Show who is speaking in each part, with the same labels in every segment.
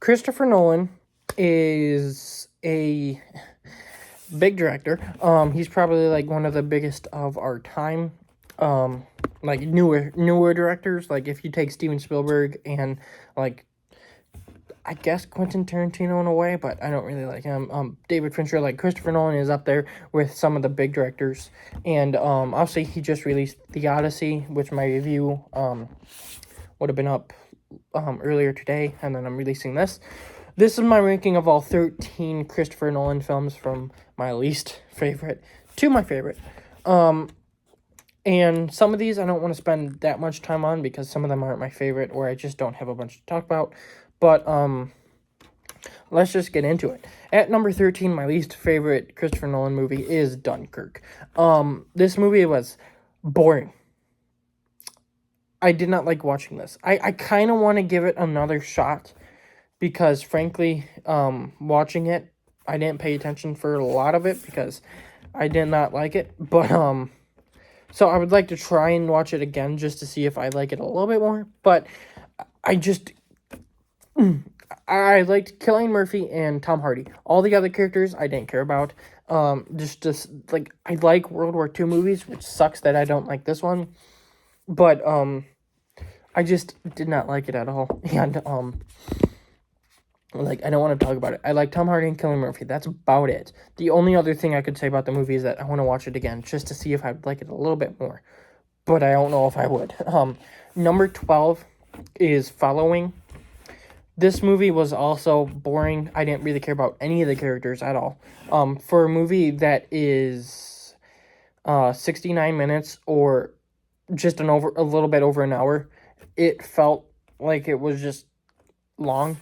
Speaker 1: Christopher Nolan is a big director. He's probably like one of the biggest of our time. Like newer directors. Like if you take Steven Spielberg and like I guess Quentin Tarantino in a way, but I don't really like him. David Fincher, like Christopher Nolan is up there with some of the big directors, and obviously he just released The Odyssey, which my review would have been up earlier today, and then I'm releasing this. This is my ranking of all 13 Christopher Nolan films from my least favorite to my favorite. And some of these I don't want to spend that much time on because some of them aren't my favorite or I just don't have a bunch to talk about. But let's just get into it. At number 13, my least favorite Christopher Nolan movie is Dunkirk. This movie was boring. I did not like watching this. I kind of want to give it another shot because, frankly, watching it, I didn't pay attention for a lot of it because I did not like it. But, so I would like to try and watch it again just to see if I like it a little bit more. But I liked Cillian Murphy and Tom Hardy. All the other characters I didn't care about. Just like I like World War II movies, which sucks that I don't like this one. But I just did not like it at all. And like I don't want to talk about it. I like Tom Hardy and Cillian Murphy. That's about it. The only other thing I could say about the movie is that I want to watch it again just to see if I'd like it a little bit more. But I don't know if I would. Number 12 is Following. This movie was also boring. I didn't really care about any of the characters at all. For a movie that is 69 minutes or just a little bit over an hour, it felt like it was just long.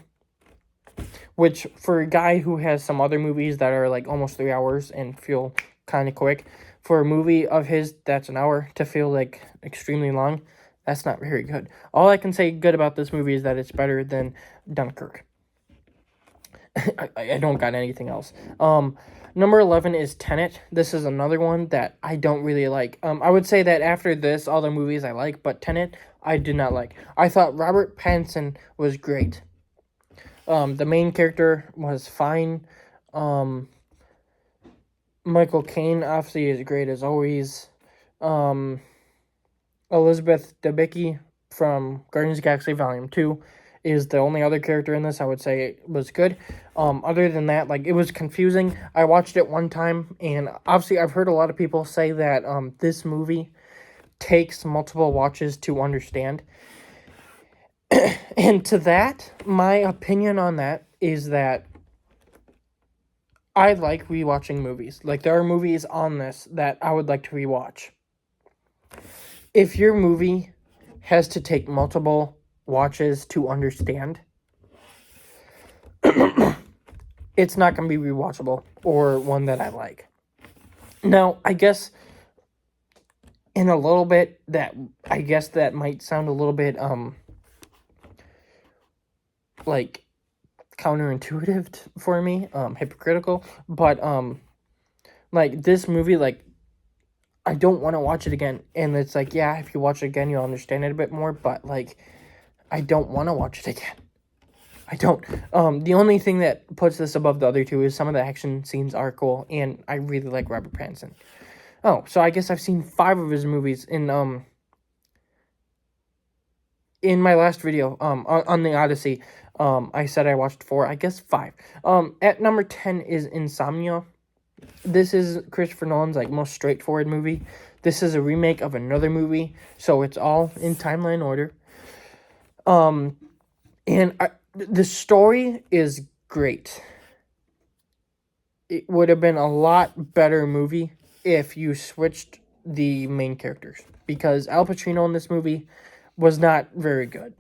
Speaker 1: Which, for a guy who has some other movies that are like almost 3 hours and feel kind of quick, for a movie of his that's an hour to feel like extremely long, that's not very good. All I can say good about this movie is that it's better than Dunkirk. I don't got anything else. Number 11 is Tenet. This is another one that I don't really like. I would say that after this, all the movies I like, but Tenet, I did not like. I thought Robert Pattinson was great. The main character was fine. Michael Caine, obviously, is great as always. Elizabeth Debicki from Guardians of the Galaxy Volume 2 is the only other character in this I would say was good. Other than that, like, it was confusing. I watched it one time, and obviously I've heard a lot of people say that this movie takes multiple watches to understand. And to that, my opinion on that is that I like rewatching movies. Like, there are movies on this that I would like to rewatch. If your movie has to take multiple watches to understand, it's not going to be rewatchable or one that I like. Now, I guess in a little bit that might sound a little bit like counterintuitive for me, hypocritical, but like this movie, like I don't want to watch it again. And it's like, yeah, if you watch it again, you'll understand it a bit more. But, like, I don't want to watch it again. I don't. The only thing that puts this above the other two is some of the action scenes are cool. And I really like Robert Pattinson. Oh, so I guess I've seen 5 of his movies in my last video, on the Odyssey. I said I watched 4, I guess 5. At number 10 is Insomnia. This is Christopher Nolan's like most straightforward movie. This is a remake of another movie, so it's all in timeline order. The story is great. It would have been a lot better movie if you switched the main characters, because Al Pacino in this movie was not very good.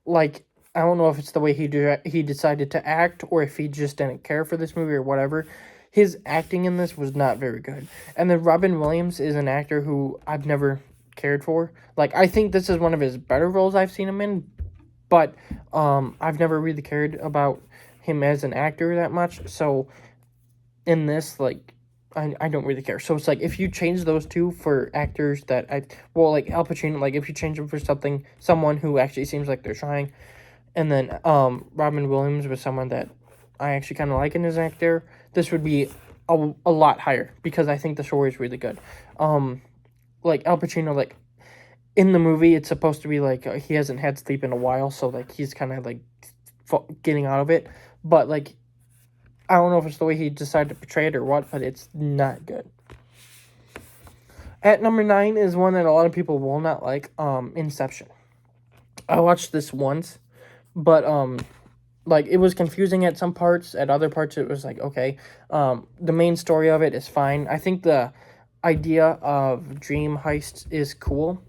Speaker 1: Like, I don't know if it's the way he decided to act or if he just didn't care for this movie or whatever. His acting in this was not very good. And then Robin Williams is an actor who I've never cared for. Like, I think this is one of his better roles I've seen him in, but I've never really cared about him as an actor that much. So in this, like, I don't really care. So it's like, if you change those two for actors that like Al Pacino, like if you change them for someone who actually seems like they're trying, and then Robin Williams was someone that I actually kind of like in his actor, this would be a lot higher because I think the story is really good. Like Al Pacino, like in the movie, it's supposed to be like he hasn't had sleep in a while, so like he's kind of like getting out of it. But like I don't know if it's the way he decided to portray it or what, but it's not good. At number 9 is one that a lot of people will not like. Inception. I watched this once, but like it was confusing at some parts. At other parts, it was like okay. The main story of it is fine. I think the idea of dream heists is cool.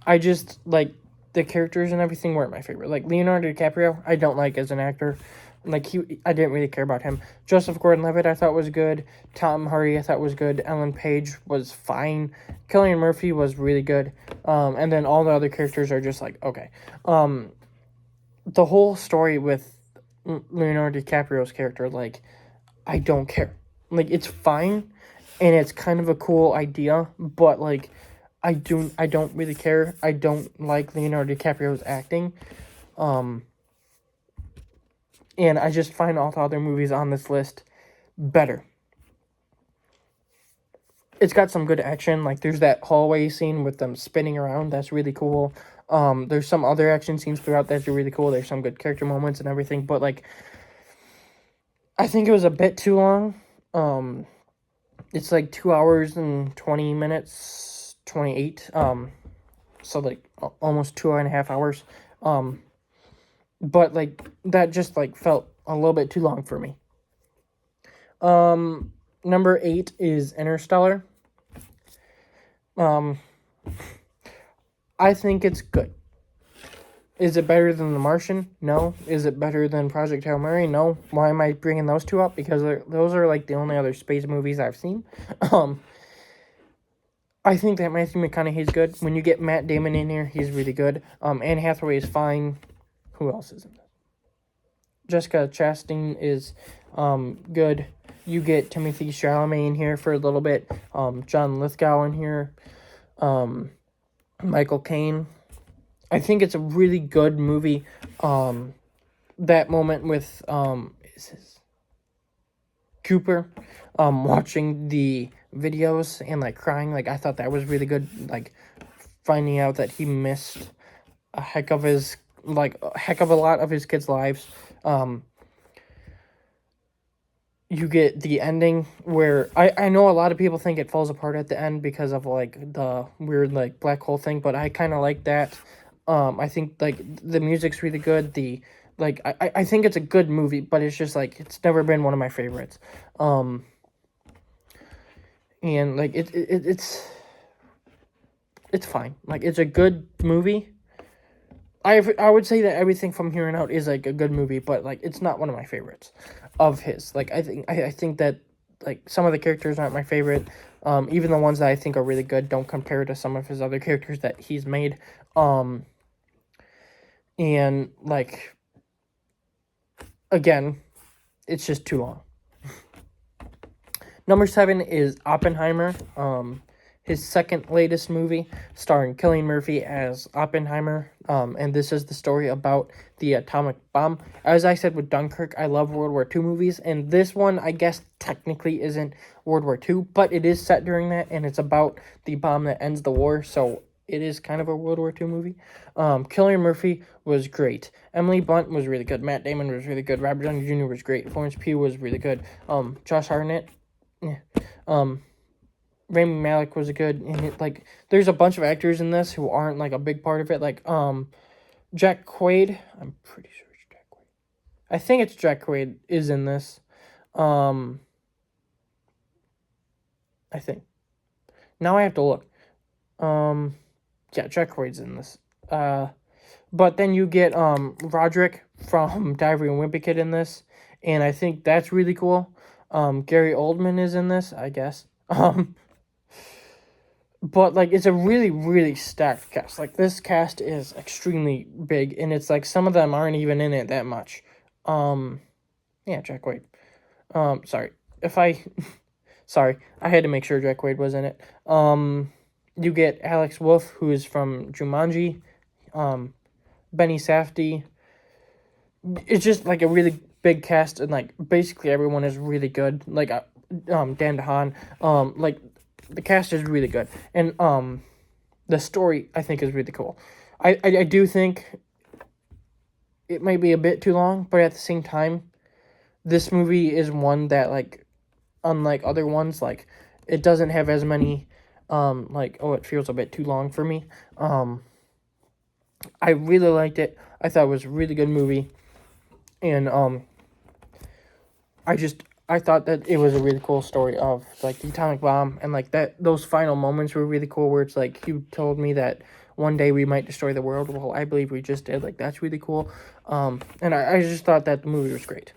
Speaker 1: I just like the characters and everything weren't my favorite. Like Leonardo DiCaprio, I don't like as an actor. Like I didn't really care about him. Joseph Gordon-Levitt, I thought was good. Tom Hardy, I thought was good. Ellen Page was fine. Cillian Murphy was really good. And then all the other characters are just like okay. The whole story with Leonardo DiCaprio's character, like I don't care. Like it's fine, and it's kind of a cool idea, but like I don't really care. I don't like Leonardo DiCaprio's acting. And I just find all the other movies on this list better. It's got some good action. Like there's that hallway scene with them spinning around. That's really cool. There's some other action scenes throughout that's really cool. There's some good character moments and everything. But like, I think it was a bit too long. It's like 2 hours and 20 minutes, 28. So like almost 2.5 hours. But like that just like felt a little bit too long for me. Number 8 is Interstellar. I think it's good. Is it better than The Martian? No. Is it better than Project Hail Mary? No. Why am I bringing those two up? Because those are like the only other space movies I've seen. I think that Matthew McConaughey's good. When you get Matt Damon in here, he's really good. Anne Hathaway is fine. Who else is in this? Jessica Chastain is good. You get Timothy Chalamet in here for a little bit. John Lithgow in here. Michael Caine. I think it's a really good movie. That moment with Cooper watching the videos and like crying, like I thought that was really good. Like finding out that he missed a heck of a lot of his kids' lives. You get the ending where I know a lot of people think it falls apart at the end because of like the weird like black hole thing, but I kind of like that. I think like the music's really good. I think it's a good movie, but it's just like it's never been one of my favorites. And like it's fine. Like it's a good movie. I would say that everything from here on out is like a good movie, but like it's not one of my favorites of his. Like I think that like some of the characters aren't my favorite. Even the ones that I think are really good don't compare to some of his other characters that he's made. And like again, it's just too long. Number 7 is Oppenheimer. His second latest movie, starring Cillian Murphy as Oppenheimer. And this is the story about the atomic bomb. As I said with Dunkirk, I love World War II movies, and this one, I guess, technically isn't World War II, but it is set during that, and it's about the bomb that ends the war, so it is kind of a World War II movie. Cillian Murphy was great. Emily Blunt was really good. Matt Damon was really good. Robert Downey Jr. was great. Florence Pugh was really good. Josh Hartnett, yeah. Rami Malek was good, and like there's a bunch of actors in this who aren't like a big part of it. Like Jack Quaid, I'm pretty sure it's Jack Quaid. I think it's Jack Quaid is in this. I think. Now I have to look. Yeah, Jack Quaid's in this. But then you get Roderick from Diary of a Wimpy Kid in this, and I think that's really cool. Gary Oldman is in this, I guess. But like it's a really, really stacked cast. Like this cast is extremely big, and it's like some of them aren't even in it that much. Yeah, Jack Quaid. Sorry. Sorry, I had to make sure Jack Quaid was in it. You get Alex Wolff, who is from Jumanji. Benny Safdie. it's just like a really big cast, and like basically everyone is really good. Like Dan DeHaan, like the cast is really good, and the story I think is really cool. I do think it might be a bit too long, but at the same time, this movie is one that, like, unlike other ones, like, it doesn't have as many like, oh, it feels a bit too long for me. I really liked it. I thought it was a really good movie, and I thought that it was a really cool story of, like, the atomic bomb, and like that those final moments were really cool, where it's like, you told me that one day we might destroy the world. Well, I believe we just did. Like, that's really cool. And I just thought that the movie was great.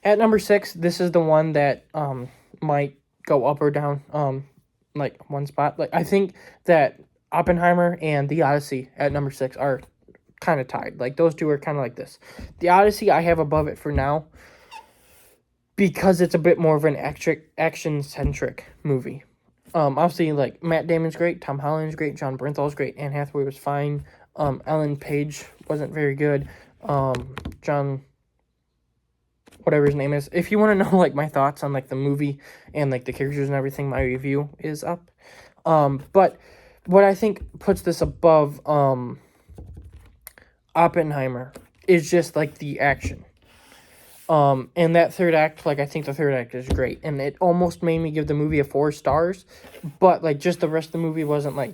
Speaker 1: At number 6, this is the one that might go up or down, like, one spot. Like, I think that Oppenheimer and The Odyssey at number 6 are kind of tied. Like, those two are kind of like this. The Odyssey I have above it for now because it's a bit more of an action-centric movie. Obviously, like, Matt Damon's great, Tom Holland's great, John Bernthal's great, Anne Hathaway was fine, Ellen Page wasn't very good, John, whatever his name is. If you want to know, like, my thoughts on, like, the movie and, like, the characters and everything, my review is up. But what I think puts this above Oppenheimer is just, like, the action. And that third act, like, I think the third act is great, and it almost made me give the movie a 4 stars, but, like, just the rest of the movie wasn't, like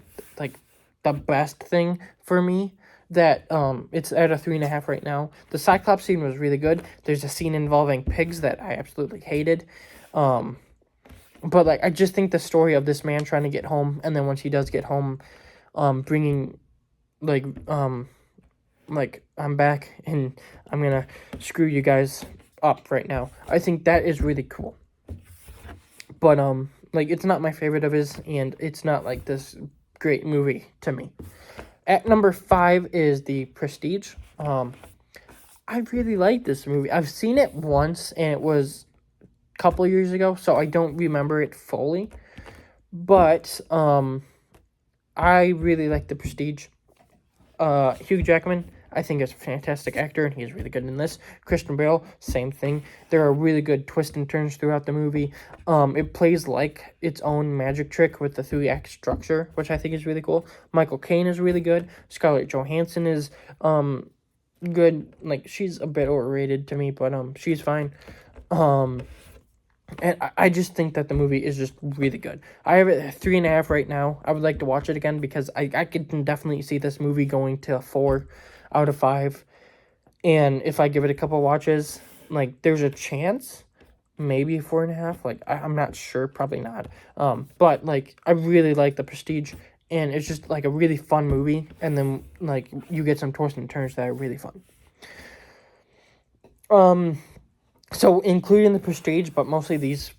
Speaker 1: the best thing for me, that, it's at a 3.5 right now. The Cyclops scene was really good. There's a scene involving pigs that I absolutely hated, but, like, I just think the story of this man trying to get home, and then once he does get home, bringing, like, I'm back, and I'm gonna screw you guys up right now. I think that is really cool. But, like, it's not my favorite of his, and it's not, like, this great movie to me. At number 5 is The Prestige. I really like this movie. I've seen it once, and it was a couple years ago, so I don't remember it fully. But, I really like The Prestige. Hugh Jackman, I think, is a fantastic actor, and he's really good in this. Christian Bale, same thing. There are really good twists and turns throughout the movie. It plays like its own magic trick with the 3-act structure, which I think is really cool. Michael Caine is really good. Scarlett Johansson is good. Like, she's a bit overrated to me, but she's fine. And I just think that the movie is just really good. I have it at 3.5 right now. I would like to watch it again because I can definitely see this movie going to a 4 out of 5. And if I give it a couple watches, like, there's a chance, maybe 4.5. Like, I'm not sure, probably not. But, like, I really like The Prestige, and it's just, like, a really fun movie. And then, like, you get some twists and turns that are really fun. So, including The Prestige, but mostly these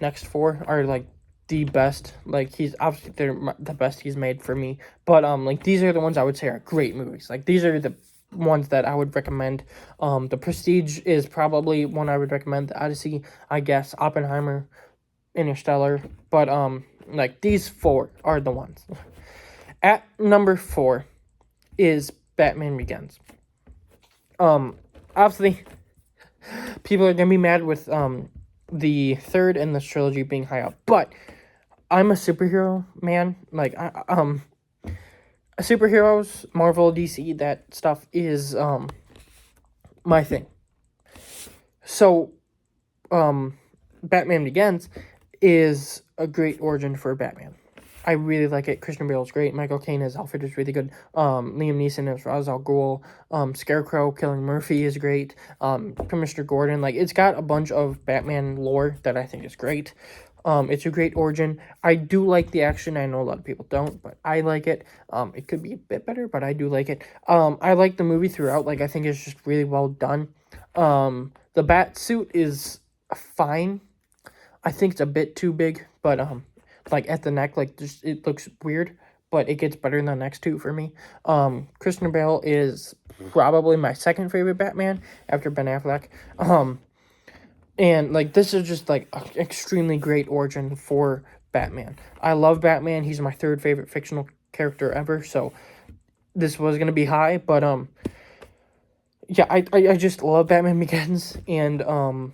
Speaker 1: next 4 are, like, the best. Like, they're the best he's made for me. But, like, these are the ones I would say are great movies. Like, these are the ones that I would recommend. The Prestige is probably one I would recommend. The Odyssey, I guess. Oppenheimer, Interstellar. But, like, these 4 are the ones. At number 4 is Batman Begins. Obviously, people are gonna be mad with the third in this trilogy being high up, but I'm a superhero man. Like, superheroes, Marvel, DC, that stuff is my thing. So, Batman Begins is a great origin for Batman. I really like it. Christian Bale is great. Michael Caine as Alfred is really good. Liam Neeson as Ra's al Ghul. Scarecrow, Killing Murphy is great. Commissioner Gordon. Like, it's got a bunch of Batman lore that I think is great. It's a great origin. I do like the action. I know a lot of people don't, but I like it. It could be a bit better, but I do like it. I like the movie throughout. Like, I think it's just really well done. The bat suit is fine. I think it's a bit too big, but like, at the neck, like, just, it looks weird, but it gets better than the next 2 for me. Christian Bale is probably my second favorite Batman after Ben Affleck. And, like, this is just, like, an extremely great origin for Batman. I love Batman. He's my third favorite fictional character ever, so this was going to be high, but yeah, I just love Batman Begins, and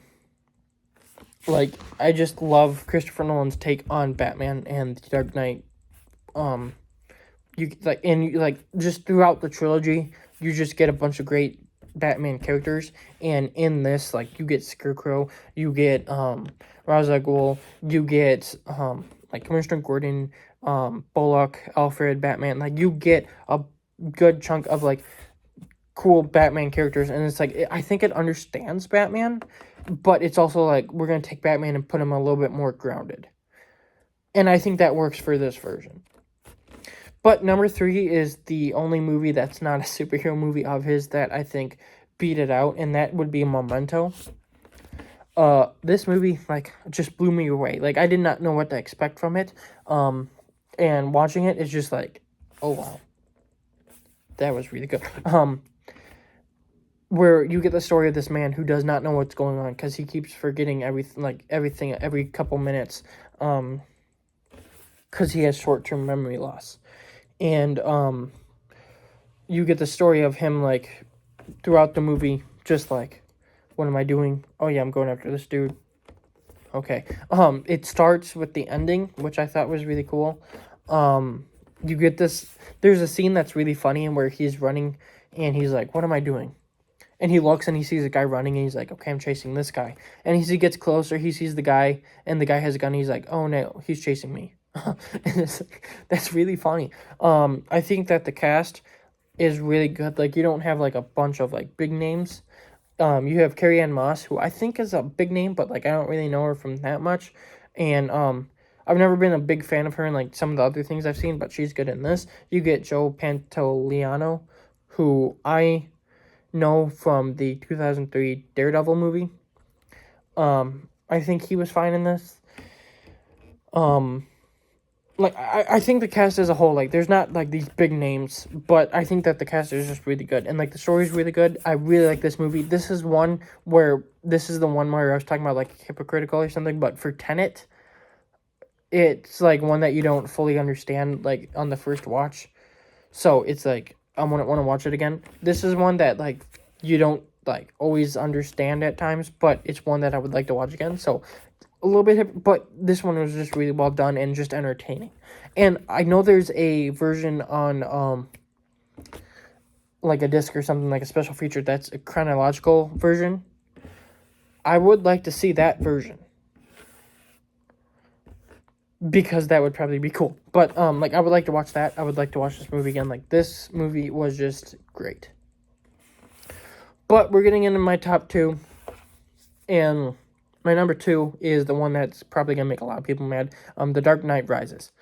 Speaker 1: like I just love Christopher Nolan's take on Batman and the Dark Knight. Um, you like and you, like just throughout the trilogy, you just get a bunch of great Batman characters, and in this, like you get Scarecrow, you get Ra's al Ghul, you get like Commissioner Gordon, Bullock, Alfred, Batman. Like you get a good chunk of like cool Batman characters, and it's like I think it understands Batman, but it's also like we're gonna take Batman and put him a little bit more grounded, and I think that works for this version. But number three is the only movie that's not a superhero movie of his that I think beat it out, and that would be Memento. This movie like just blew me away. Like I did not know what to expect from it. And watching it is just like, oh wow, that was really good. Where you get the story of this man who does not know what's going on because he keeps forgetting everything every couple minutes, because he has short-term memory loss. And you get the story of him like throughout the movie, just like, what am I doing? Oh yeah, I'm going after this dude. Okay. It starts with the ending, which I thought was really cool. You get this. There's a scene that's really funny where he's running, and he's like, "What am I doing?" And he looks and he sees a guy running, and he's like, "Okay, I'm chasing this guy." And as he gets closer, he sees the guy, and the guy has a gun. And he's like, "Oh no, he's chasing me." And it's like, that's really funny. I think that the cast is really good. Like you don't have like a bunch of like big names. You have Carrie Ann Moss, who I think is a big name, but like I don't really know her from that much. And I've never been a big fan of her in like some of the other things I've seen, but she's good in this. You get Joe Pantoliano, who I know from the 2003 Daredevil movie. I think he was fine in this. Like I think the cast as a whole, like there's not like these big names, but I think that the cast is just really good, and like the story's really good. I really like this movie. This is the one where I was talking about like hypocritical or something, but for Tenet, it's like one that you don't fully understand like on the first watch. So it's like I want to watch it again. This is one that like you don't like always understand at times, but it's one that I would like to watch again. So a little bit, but this one was just really well done and just entertaining. And I know there's a version on like a disc or something, like a special feature that's a chronological version. I would like to see that version because that would probably be cool. But like I would like to watch that. I would like to watch this movie again. Like this movie was just great. But we're getting into my top two, and my number two is the one that's probably gonna make a lot of people mad. The Dark Knight Rises.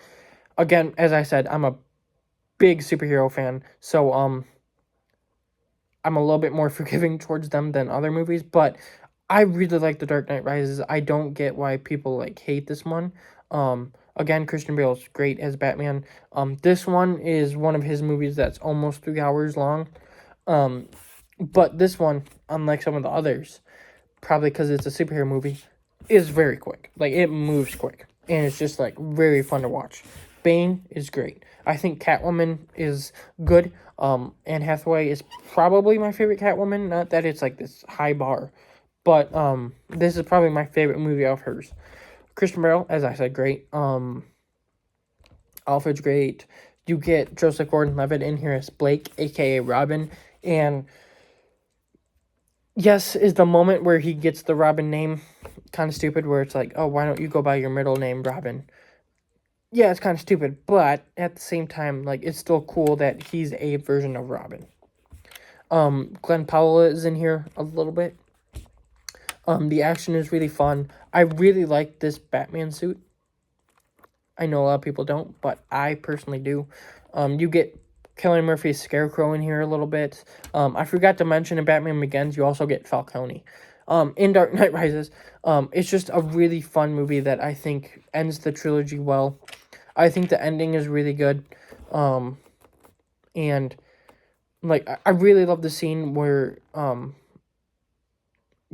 Speaker 1: Again, as I said, I'm a big superhero fan, so I'm a little bit more forgiving towards them than other movies, but I really like The Dark Knight Rises. I don't get why people like hate this one. Again, Christian Bale's great as Batman. This one is one of his movies that's almost 3 hours long. But this one, unlike some of the others, probably because it's a superhero movie, is very quick. Like it moves quick, and it's just like very fun to watch. Bane is great. I think Catwoman is good. Anne Hathaway is probably my favorite Catwoman. Not that it's like this high bar, but this is probably my favorite movie of hers. Christian Bale, as I said, great. Alfred's great. You get Joseph Gordon-Levitt in here as Blake, aka Robin, and yes, is the moment where he gets the Robin name kind of stupid, where it's like, oh, why don't you go by your middle name, Robin? Yeah, it's kind of stupid, but at the same time, like, it's still cool that he's a version of Robin. Glenn Powell is in here a little bit. The action is really fun. I really like this Batman suit. I know a lot of people don't, but I personally do. You get Cillian Murphy's Scarecrow in here a little bit. I forgot to mention in Batman Begins, you also get Falcone. In Dark Knight Rises, it's just a really fun movie that I think ends the trilogy well. I think the ending is really good. And like I really love the scene where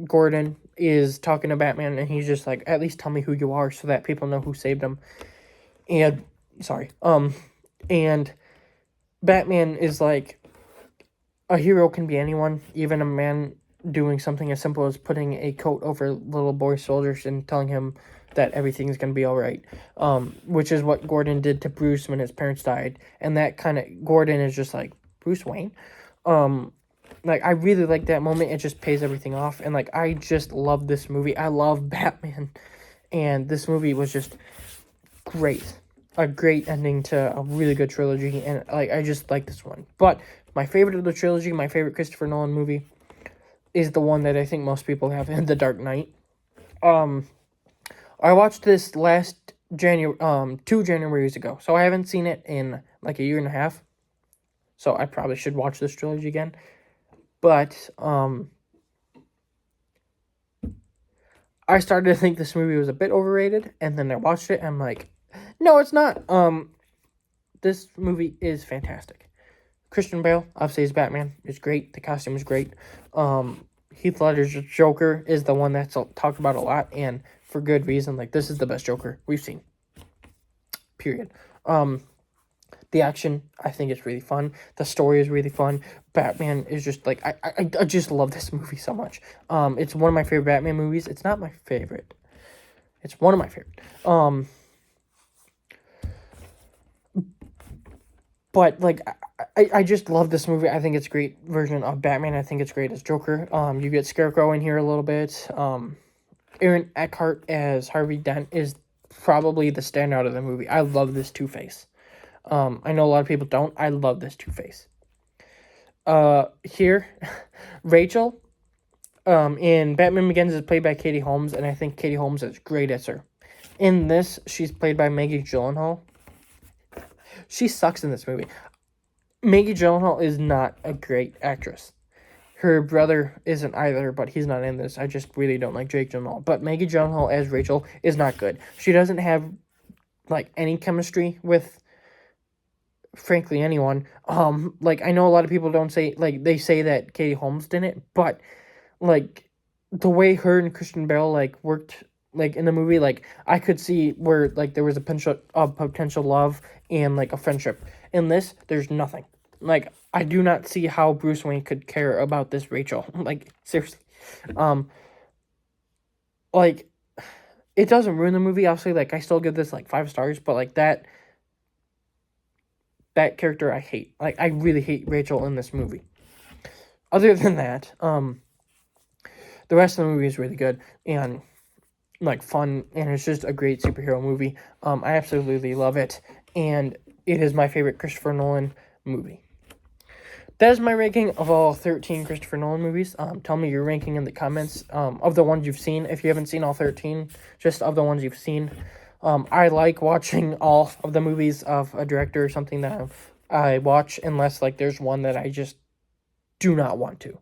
Speaker 1: Gordon is talking to Batman, and he's just like, at least tell me who you are so that people know who saved him. And Batman is like, a hero can be anyone, even a man doing something as simple as putting a coat over little boy soldiers and telling him that everything's gonna be all right. Which is what Gordon did to Bruce when his parents died, and that kind of Gordon is just like Bruce Wayne. Like I really like that moment. It just pays everything off, and like I just love this movie. I love Batman, and this movie was just great. A great ending to a really good trilogy, and like I just like this one. But my favorite of the trilogy, my favorite Christopher Nolan movie, is the one that I think most people have, in The Dark Knight. I watched this last January, 2 Januaries ago, so I haven't seen it in like a year and a half. So I probably should watch this trilogy again. But I started to think this movie was a bit overrated, and then I watched it, and I'm like, no, it's not. This movie is fantastic. Christian Bale, obviously, his Batman is great. The costume is great. Heath Ledger's Joker is the one that's talked about a lot, and for good reason. Like, this is the best Joker we've seen. Period. The action, I think, is really fun. The story is really fun. Batman is just, like, I just love this movie so much. It's one of my favorite Batman movies. It's not my favorite. It's one of my favorite. But, like, I just love this movie. I think it's a great version of Batman. I think it's great as Joker. You get Scarecrow in here a little bit. Aaron Eckhart as Harvey Dent is probably the standout of the movie. I love this Two-Face. I know a lot of people don't. I love this Two-Face. Here, Rachel, in Batman Begins is played by Katie Holmes, and I think Katie Holmes is great as her. In this, she's played by Maggie Gyllenhaal. She sucks in this movie. Maggie Gyllenhaal is not a great actress. Her brother isn't either, but he's not in this. I just really don't like Jake Gyllenhaal. But Maggie Gyllenhaal as Rachel is not good. She doesn't have, like, any chemistry with, frankly, anyone. Like, I know a lot of people don't say, like, they say that Katie Holmes didn't, but, like, the way her and Christian Bale, like, worked, like, in the movie, like, I could see where, like, there was a potential love and, like, a friendship. In this, there's nothing. Like, I do not see how Bruce Wayne could care about this Rachel. Like, seriously. Like, it doesn't ruin the movie, obviously. Like, I still give this, like, 5 stars, but, like, that character I hate. Like, I really hate Rachel in this movie. Other than that, the rest of the movie is really good and, like, fun, and it's just a great superhero movie. I absolutely love it, and it is my favorite Christopher Nolan movie. That is my ranking of all 13 Christopher Nolan movies. Tell me your ranking in the comments of the ones you've seen. If you haven't seen all 13, just of the ones you've seen. I like watching all of the movies of a director or something that I watch, unless, like, there's one that I just do not want to.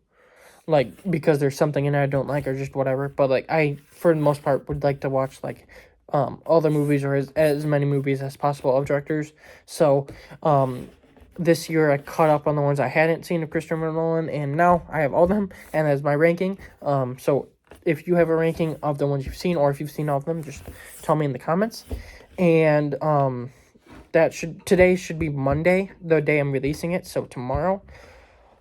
Speaker 1: Like, because there's something in it I don't like or just whatever. But, like, I, for the most part, would like to watch, like, all the movies or as many movies as possible of directors. So, this year I caught up on the ones I hadn't seen of Christopher Nolan, and now I have all of them, and that's my ranking. So if you have a ranking of the ones you've seen, or if you've seen all of them, just tell me in the comments. And today should be Monday, the day I'm releasing it. So tomorrow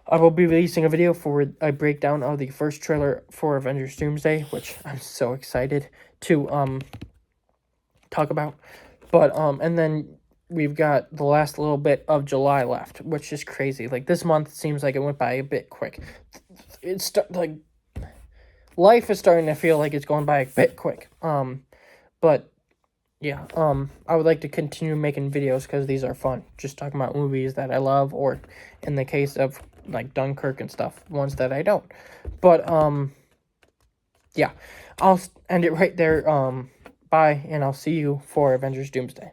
Speaker 1: I will be releasing a video for a breakdown of the first trailer for Avengers Doomsday, which I'm so excited to talk about. But and then we've got the last little bit of July left, which is crazy. Like, this month seems like it went by a bit quick. It's like life is starting to feel like it's going by a bit quick. But yeah, I would like to continue making videos because these are fun. Just talking about movies that I love, or in the case of, like, Dunkirk and stuff, ones that I don't. But yeah, I'll end it right there. Bye, and I'll see you for Avengers Doomsday.